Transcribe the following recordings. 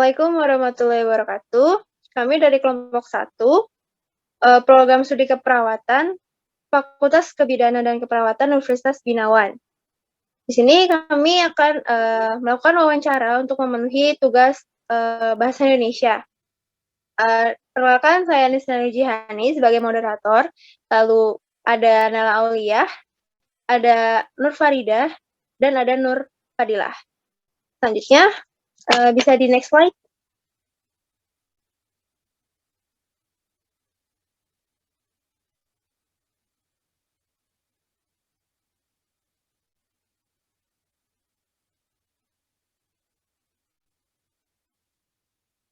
Assalamualaikum warahmatullahi wabarakatuh. Kami dari kelompok 1, program studi keperawatan, Fakultas Kebidanan dan Keperawatan Universitas Binawan. Di sini kami akan melakukan wawancara untuk memenuhi tugas bahasa Indonesia. Perkenalkan, saya Nisna Jihani sebagai moderator, lalu ada Nela Auliah, ada Nur Faridah, dan ada Nur Fadilah. Selanjutnya, bisa di next slide.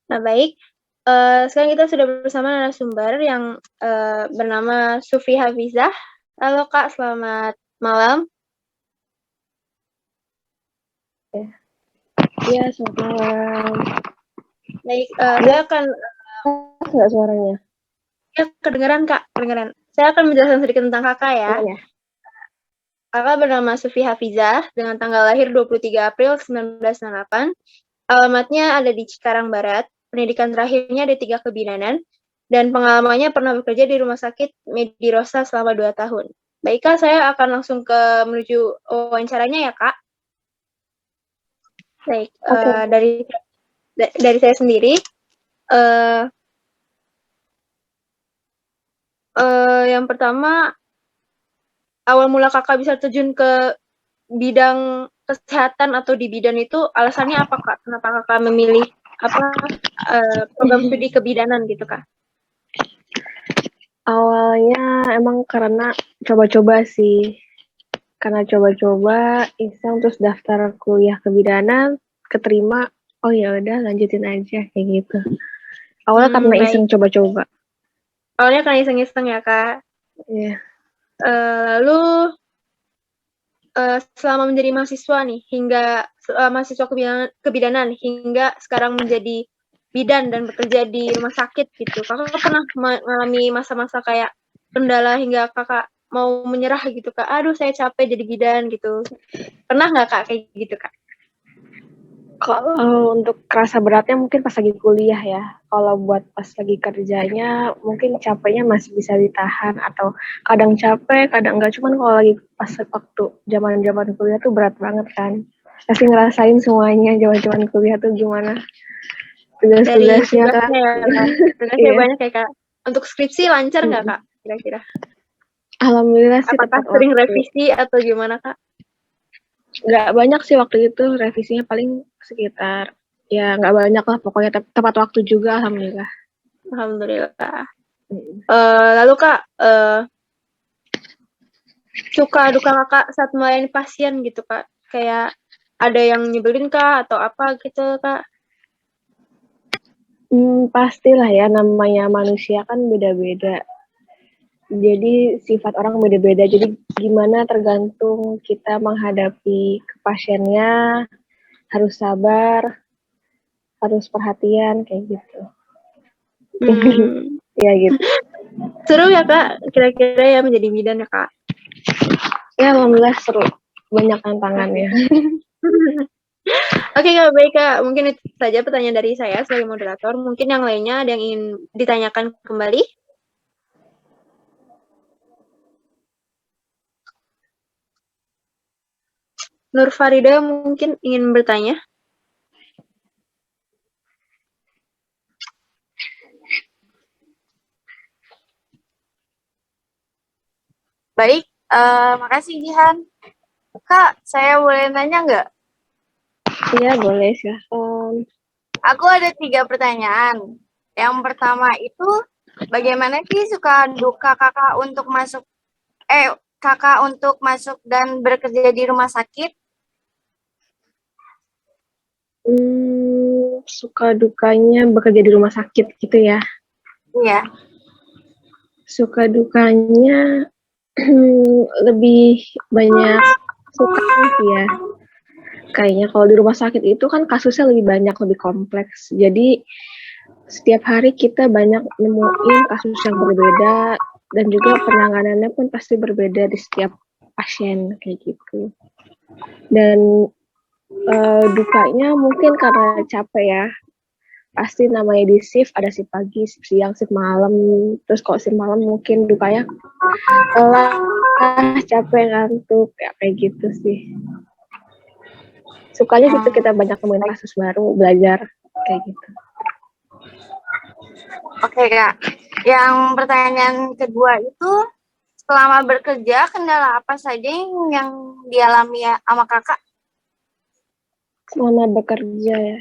Nah, baik. Sekarang kita sudah bersama narasumber yang bernama Sufi Hafizah. Halo Kak, selamat malam. Iya, selamat malam. Baik, saya akan... Nggak suaranya? Ya, kedengeran Kak, kedengeran. Saya akan menjelaskan sedikit tentang Kakak ya. Oh, ya. Kakak bernama Sufi Hafizah dengan tanggal lahir 23 April 1998. Alamatnya ada di Cikarang Barat. Pendidikan terakhirnya D3 Kebidanan. Dan pengalamannya pernah bekerja di Rumah Sakit Medirosa selama 2 tahun. Baik Kak, saya akan langsung menuju wawancaranya ya Kak. Baik, dari saya sendiri, yang pertama, awal mula Kakak bisa terjun ke bidang kesehatan atau di bidan itu alasannya apa Kak? Kenapa Kakak memilih program studi kebidanan gitu Kak? Awalnya emang karena coba-coba sih. Karena coba-coba iseng terus daftar kuliah kebidanan, keterima, oh ya udah lanjutin aja kayak gitu. Awalnya karena iseng coba-coba. Awalnya karena iseng-iseng ya Kak? Iya. Lalu selama menjadi mahasiswa nih, hingga mahasiswa kebidanan hingga sekarang menjadi bidan dan bekerja di rumah sakit gitu. Kakak pernah mengalami masa-masa kayak kendala hingga Kakak mau menyerah gitu Kak? Aduh saya capek jadi bidan gitu. Pernah nggak Kak kayak gitu Kak? Kalau untuk kerasa beratnya mungkin pas lagi kuliah ya. Kalau buat pas lagi kerjanya mungkin capeknya masih bisa ditahan atau kadang capek, kadang enggak. Cuman kalau lagi pas waktu zaman-zaman kuliah tuh berat banget kan. Pasti ngerasain semuanya zaman-zaman kuliah tuh gimana tugas-tugasnya kan. Tugasnya banyak ya Kak. Untuk skripsi lancar nggak Kak kira-kira? Alhamdulillah sih apakah tepat sering waktu. Revisi atau gimana Kak? Nggak banyak sih waktu itu, revisinya paling sekitar, ya nggak banyak lah pokoknya, tepat waktu juga alhamdulillah. Alhamdulillah. Lalu Kak, suka duka Kakak saat melayani pasien gitu Kak? Kayak ada yang nyebelin Kak atau apa gitu Kak? Pastilah ya, namanya manusia kan beda-beda. Jadi sifat orang beda-beda. Jadi gimana tergantung kita menghadapi ke pasiennya, harus sabar, harus perhatian kayak gitu. Ya gitu. Seru ya Kak, kira-kira ya menjadi bidan ya Kak? Ya alhamdulillah seru, banyak tantangannya. Oke Kak, baik Kak. Mungkin itu saja pertanyaan dari saya sebagai moderator. Mungkin yang lainnya ada yang ingin ditanyakan kembali? Nur Farida mungkin ingin bertanya? Baik, makasih Jihan. Kak, saya boleh nanya nggak? Iya boleh, silahkan. Aku ada 3 pertanyaan. Yang pertama itu, bagaimana sih suka duka kakak untuk masuk dan bekerja di rumah sakit? Suka dukanya bekerja di rumah sakit gitu ya? Iya. Suka dukanya lebih banyak suka sih ya. Kayaknya kalau di rumah sakit itu kan kasusnya lebih banyak, lebih kompleks. Jadi setiap hari kita banyak nemuin kasus yang berbeda dan juga penanganannya pun pasti berbeda di setiap pasien kayak gitu. Dan dukanya mungkin karena capek ya. pasti namanya di shift, ada shift pagi, shift siang, shift malam. Terus kalau shift malam mungkin dukanya lelah, capek, ngantuk, ya kayak gitu sih. Sukanya gitu kita banyak nemuin kasus baru, belajar kayak gitu. Oke Kak, yang pertanyaan kedua itu, selama bekerja kendala apa saja yang dialami ya sama Kakak? Selama bekerja ya,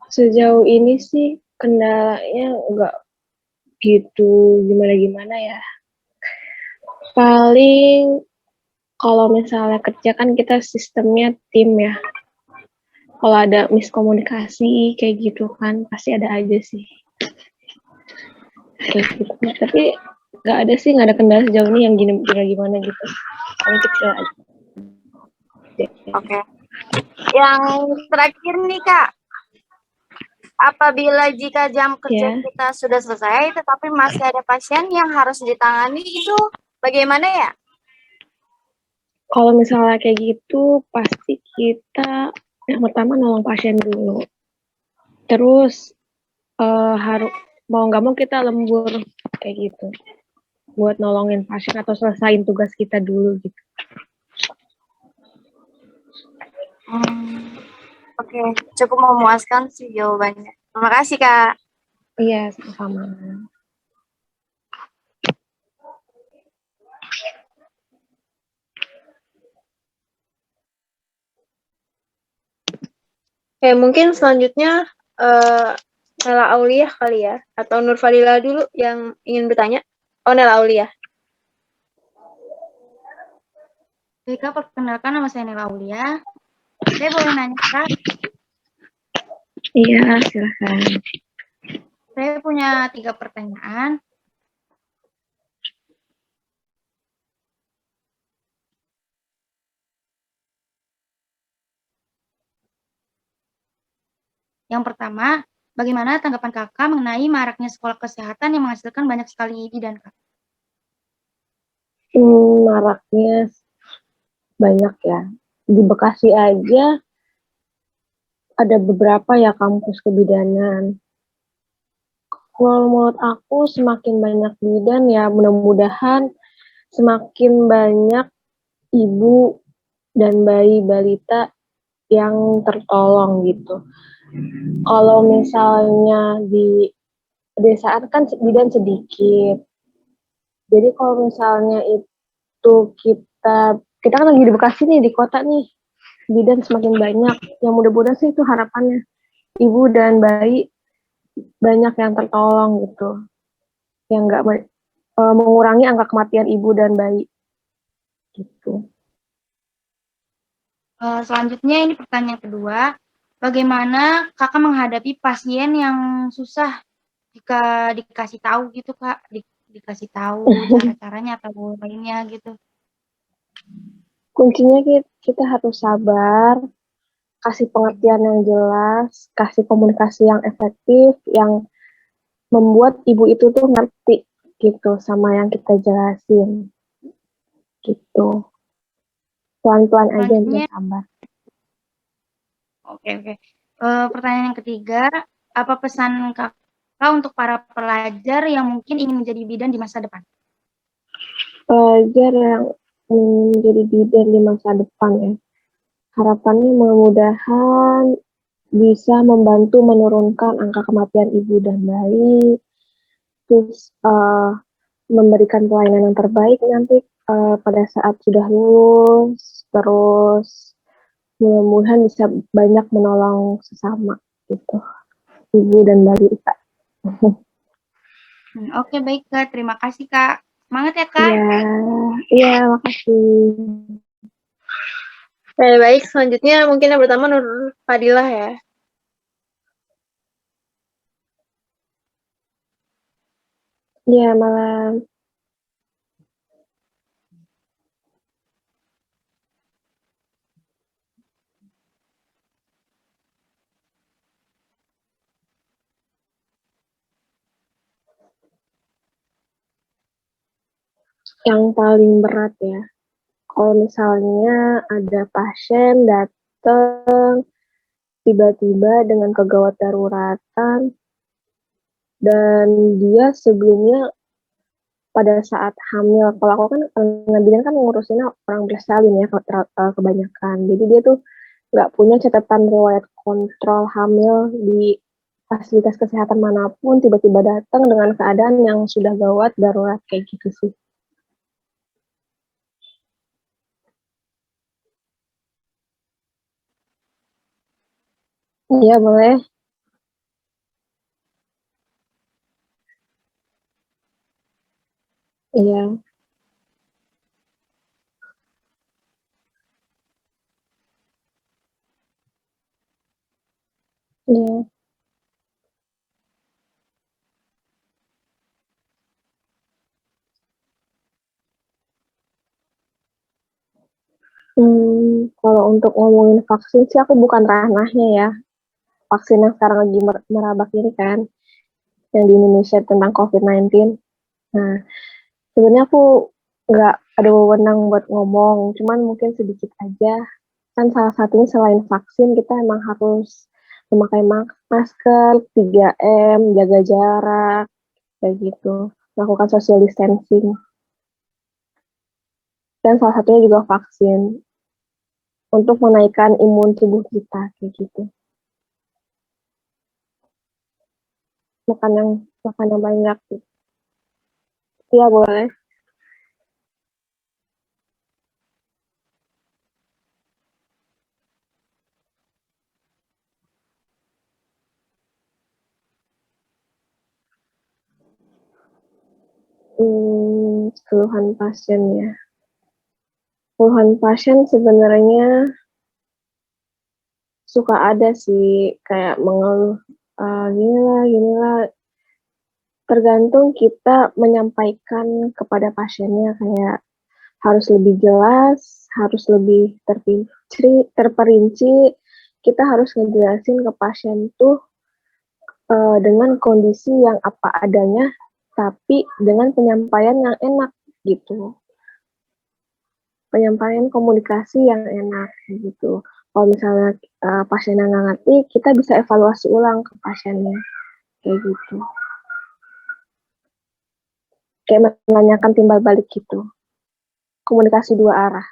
sejauh ini sih kendalanya nggak gitu gimana-gimana ya. Paling kalau misalnya kerja kan kita sistemnya tim ya. Kalau ada miskomunikasi kayak gitu kan pasti ada aja sih. Kayak gitu. Tapi nggak ada sih, nggak ada kendala sejauh ini yang gimana gitu. Paling kecil aja. Oke. Yang terakhir nih Kak, apabila jika jam kerja kita sudah selesai, tetapi masih ada pasien yang harus ditangani, itu bagaimana ya? Kalau misalnya kayak gitu, pasti kita yang pertama nolong pasien dulu. Terus harus mau nggak mau kita lembur kayak gitu, buat nolongin pasien atau selesain tugas kita dulu gitu. Oke, cukup memuaskan sih jawabannya. Terima kasih Kak. Iya, sama-sama. Oke, mungkin selanjutnya Nela Auliah kali ya, atau Nur Fadila dulu yang ingin bertanya. Oh, Nela Auliah. Oke, Kak, perkenalkan nama saya Nela Aulia. Saya boleh nanya, Kak? Iya, silakan. Saya punya 3 pertanyaan. Yang pertama, bagaimana tanggapan Kakak mengenai maraknya sekolah kesehatan yang menghasilkan banyak sekali bidan, Kak? Maraknya banyak ya. Di Bekasi aja ada beberapa ya kampus kebidanan. Kalau menurut aku semakin banyak bidan ya mudah-mudahan semakin banyak ibu dan bayi balita yang tertolong gitu. Kalau misalnya di pedesaan kan bidan sedikit. Jadi kalau misalnya itu kita kan lagi di Bekasi nih, di kota nih, bidan semakin banyak. Yang mudah-mudahan sih itu harapannya. Ibu dan bayi banyak yang tertolong gitu. Yang nggak mengurangi angka kematian ibu dan bayi gitu. Selanjutnya ini pertanyaan kedua. Bagaimana Kakak menghadapi pasien yang susah jika dikasih tahu gitu, Kak? Dikasih tahu cara-caranya atau lainnya gitu. Kuncinya kita harus sabar, kasih pengertian yang jelas, kasih komunikasi yang efektif, yang membuat ibu itu tuh ngerti gitu sama yang kita jelasin gitu. Pelan-pelan aja Selanjutnya, yang sabar. oke. Pertanyaan yang ketiga, apa pesan Kakak untuk para pelajar yang mungkin ingin menjadi bidan di masa depan? Pelajar yang menjadi bidan di masa depan ya, harapannya mudah-mudahan bisa membantu menurunkan angka kematian ibu dan bayi, terus memberikan pelayanan yang terbaik nanti pada saat sudah lulus, terus mudah-mudahan bisa banyak menolong sesama gitu, ibu dan balita. Oke, baik Kak. Terima kasih Kak. Semangat ya Kak. Iya, makasih. Baik, selanjutnya mungkin yang pertama Nur Fadilah ya. Iya, malam. Yang paling berat ya, kalau misalnya ada pasien datang datang tiba-tiba dengan kegawat daruratan, dan dia sebelumnya pada saat hamil, kalau aku kan bidan kan ngurusinnya orang bersalin ya kebanyakan, jadi dia tuh nggak punya catatan riwayat kontrol hamil di fasilitas kesehatan manapun, tiba-tiba datang dengan keadaan yang sudah gawat darurat kayak gitu sih. Iya boleh. Iya. Iya. Kalau untuk ngomongin vaksin sih aku bukan ranahnya ya. Vaksin yang sekarang lagi merabak ini kan, yang di Indonesia tentang COVID-19. Nah, sebenarnya aku nggak ada wewenang buat ngomong, cuman mungkin sedikit aja. Kan salah satunya selain vaksin, kita emang harus memakai masker, 3M, jaga jarak, kayak gitu. Melakukan social distancing. Dan salah satunya juga vaksin untuk menaikkan imun tubuh kita, kayak gitu. Makan yang banyak. Iya, boleh. Keluhan pasien ya. Keluhan pasien sebenarnya suka ada sih, kayak mengeluh, ginilah. Tergantung kita menyampaikan kepada pasiennya, kayak harus lebih jelas, harus lebih terperinci. Kita harus ngejelasin ke pasien tuh dengan kondisi yang apa adanya, tapi dengan penyampaian yang enak gitu. Penyampaian komunikasi yang enak gitu. Kalau misalnya pasiennya nggak ngerti, kita bisa evaluasi ulang ke pasiennya kayak gitu. Kayak menanyakan timbal balik gitu. Komunikasi dua arah.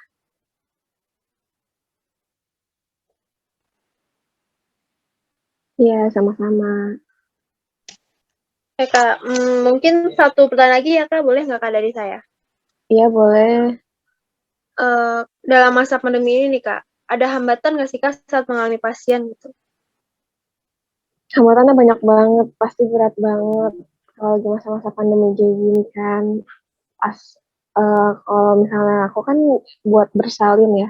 Iya, sama-sama. Kak, mungkin satu pertanyaan lagi ya Kak, boleh nggak Kak dari saya? Iya, boleh. Dalam masa pandemi ini nih Kak, ada hambatan nggak sih Kak saat mengalami pasien gitu? Hambatannya banyak banget, pasti berat banget. Kalau di masa-masa pandemi kayak gini kan, pas kalau misalnya aku kan buat bersalin ya,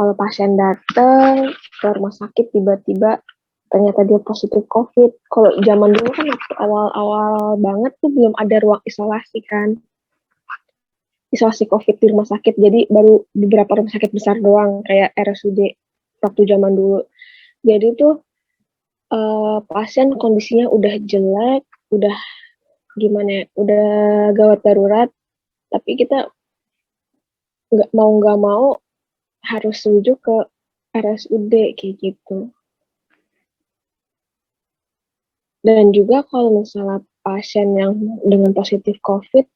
kalau pasien datang ke rumah sakit tiba-tiba ternyata dia positif COVID. Kalau zaman dulu kan waktu awal-awal banget tuh belum ada ruang isolasi kan, isolasi COVID di rumah sakit. Jadi baru beberapa rumah sakit besar doang, kayak RSUD waktu zaman dulu. Jadi tuh pasien kondisinya udah jelek, udah gimana ya, udah gawat darurat, tapi kita nggak mau harus rujuk ke RSUD kayak gitu. Dan juga kalau misalnya pasien yang dengan positif COVID,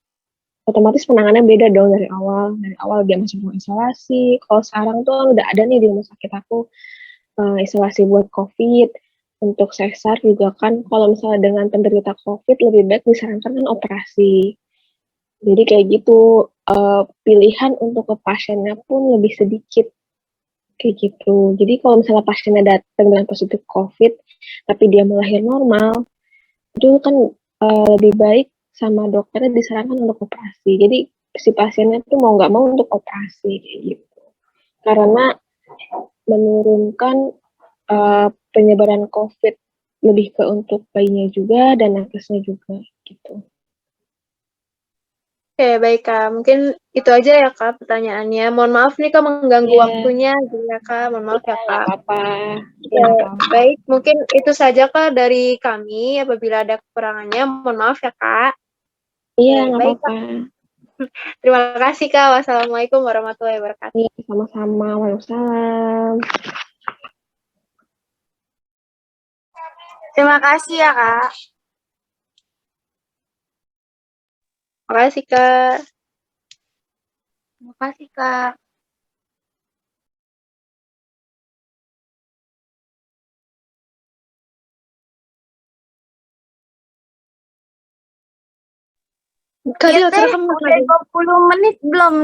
otomatis penanganannya beda dong dari awal. Dari awal dia masih mau isolasi. Kalau sekarang tuh udah ada nih di rumah sakit aku isolasi buat COVID. Untuk sesar juga kan, kalau misalnya dengan penderita COVID lebih baik disarankan kan operasi. Jadi kayak gitu, pilihan untuk ke pasiennya pun lebih sedikit. Kayak gitu. Jadi kalau misalnya pasiennya datang dengan positif COVID, tapi dia melahir normal, itu kan lebih baik sama dokternya disarankan untuk operasi. Jadi si pasiennya tuh mau nggak mau untuk operasi kayak gitu. Karena menurunkan penyebaran COVID lebih ke untuk bayinya juga dan nakesnya juga gitu. Oke, baik Kak. Mungkin itu aja ya Kak pertanyaannya. Mohon maaf nih Kak mengganggu waktunya gitu ya Kak. Mohon maaf ya Kak. Apa-apa. Ya, baik, mungkin itu saja Kak dari kami. Apabila ada kekurangannya, mohon maaf ya Kak. Iya, nggak baik apa-apa. Kak. Terima kasih Kak. Wassalamualaikum warahmatullahi wabarakatuh. Iya, sama-sama. Waalaikumsalam. Terima kasih ya, Kak. Makasih, Kak. Terima kasih, Kak. Kak, Iya, dia Teh. kerekam nggak, Kak? Udah 20 menit belum?